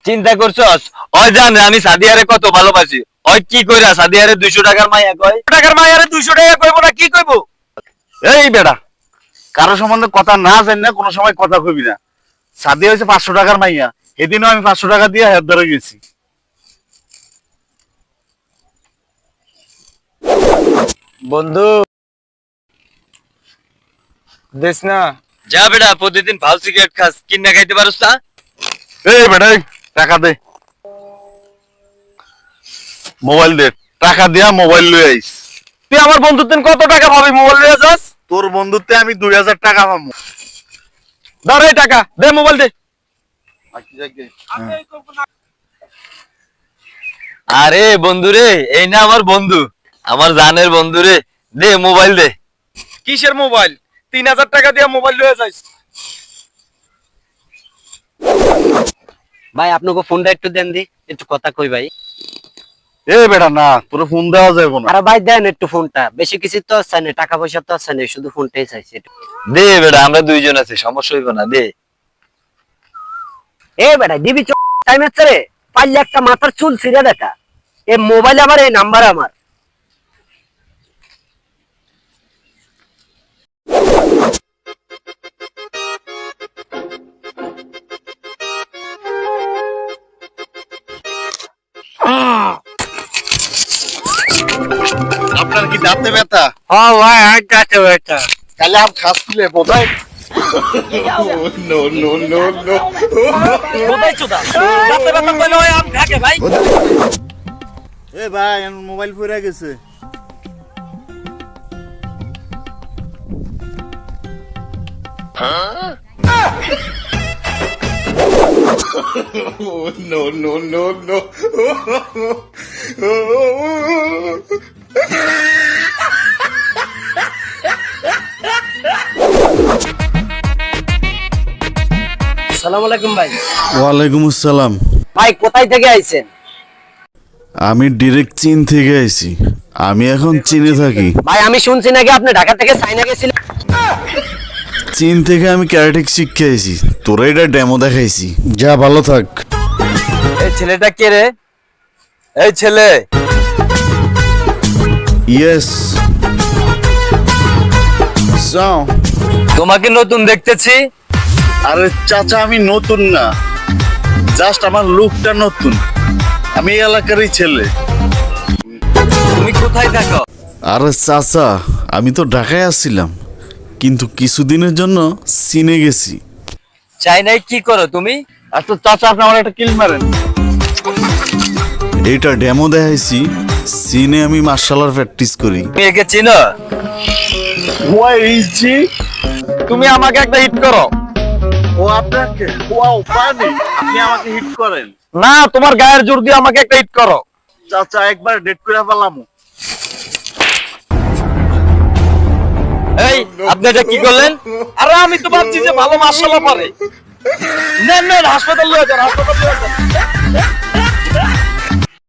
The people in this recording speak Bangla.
চিন্তা করছস? ওই জানে আমি সাদিয়ারে কত ভালোবাসি। ওই কি কইরা সাদিয়ারে 200 টাকার মাইয়া কয়? টাকার মাইয়ারে 200 টাকা কইবো না, কি কইবো? এই বেটা, কারো সম্বন্ধে কথা না জানি না কোনো সময় কথা কইবি না। সাদিয়া হয়েছে 500 টাকার মাইয়া, এদিনও আমি 500 টাকা দিয়ে হের ধরে গেছি। বন্ধু দেশ না। যা বেটা, প্রতিদিন ভালো সিগারেট খাস, কিনা খাইতে পারছ না? এই বেটা, এই টাকা দে, মোবাইল দে। টাকা দিয়া মোবাইল লই আইস। তুই আমার বন্ধুর দিন কত টাকা পাবি মোবাইল নিয়ে যাস? তোর বন্ধুতে আমি 2000 টাকা পাবো। ধর এই টাকা দে, মোবাইল দে। আরে বন্ধু রে, এই না আমার বন্ধু, আমার জানের বন্ধু রে। দে মোবাইল দে। কিসের মোবাইল? 3000 টাকা দিয়ে মোবাইল নিয়ে যাস? ভাই আপনাকে ফোনটা একটু দেন দি, একটু কথা কই ভাই। এই বেটা না, তোর ফোন দেওয়া যাবে না। আরে ভাই দেন একটু ফোনটা, বেশি কিছু তো চাই না, টাকা পয়সা তো চাই না, শুধু ফোনটাই চাইছি একটু। দে বেটা, আমরা দুইজন আছি, সমস্যা হইব না, দে। এ বেটা দিবি টাইম আছে রে, পারলে একটা মাথার চুল ছিঁড়ে দেখা। এ মোবাইল আমার, এই নাম্বার আমার। আপনার কি দাঁতে ব্যথা? হ্যাঁ ভাই আর যাচ্ছে বেটা। তাহলে আম খাস তুলে বোধহয়। কোথায় চুদা রাতে রাতে কইলে ওই আম খাকে ভাই। এ ভাই, আমার মোবাইল পড়ে গেছে। আসসালামু আলাইকুম ভাই। ওয়ালাইকুম আসসালাম। ভাই কোথায় থেকে আইছেন? আমি ডিরেক্ট চীন থেকে আইছি। আমি এখন চীনে থাকি। ভাই আমি শুনছি নাকি আপনি ঢাকা থেকে চায়না গেছিলেন। চীন থেকে আমি ক্যারাটেক শিখে আইছি। তোরা এটা ডেমো দেখাইছি। যা ভালো থাক। এই ছেলেটা কে রে? এই ছেলে, ইয়েস। যাও। তোমাকে নতুন দেখতেছি। আরে চাচা, আমি নতুন না, জাস্ট আমার লুকটা নতুন। আমি এই এলাকারই ছেলে। তুমি কোথায় থাকো? আরে চাচা, আমি তো ঢাকায় আসছিলাম, কিন্তু কিছুদিনের জন্য চীনে গেছি। চাইনায় কি করো তুমি? আচ্ছা চাচা, আপনি আমার একটা কিল মারেন। এইটা ডেমো দেখাইছি। চীনে আমি মার্শাল আর্ট প্র্যাকটিস করি। তুমি একে চিনো? তুমি আমাকে একটা হিট করো। ও আপনাকে, ওয়াও পানি, আপনি আমাকে হিট করেন। না, তোমার গায়ের জোর দিয়ে আমাকে একটা হিট করো। চাচা একবার ডেট করে ফেলাম। এই আপনি এটা কি করলেন? আরে আমি তো ভাবছি যে ভালো মাশাআল্লাহ পারে। নেন নেন, হাসপাতাল লয়ে যান, হাসপাতাল লয়ে যান।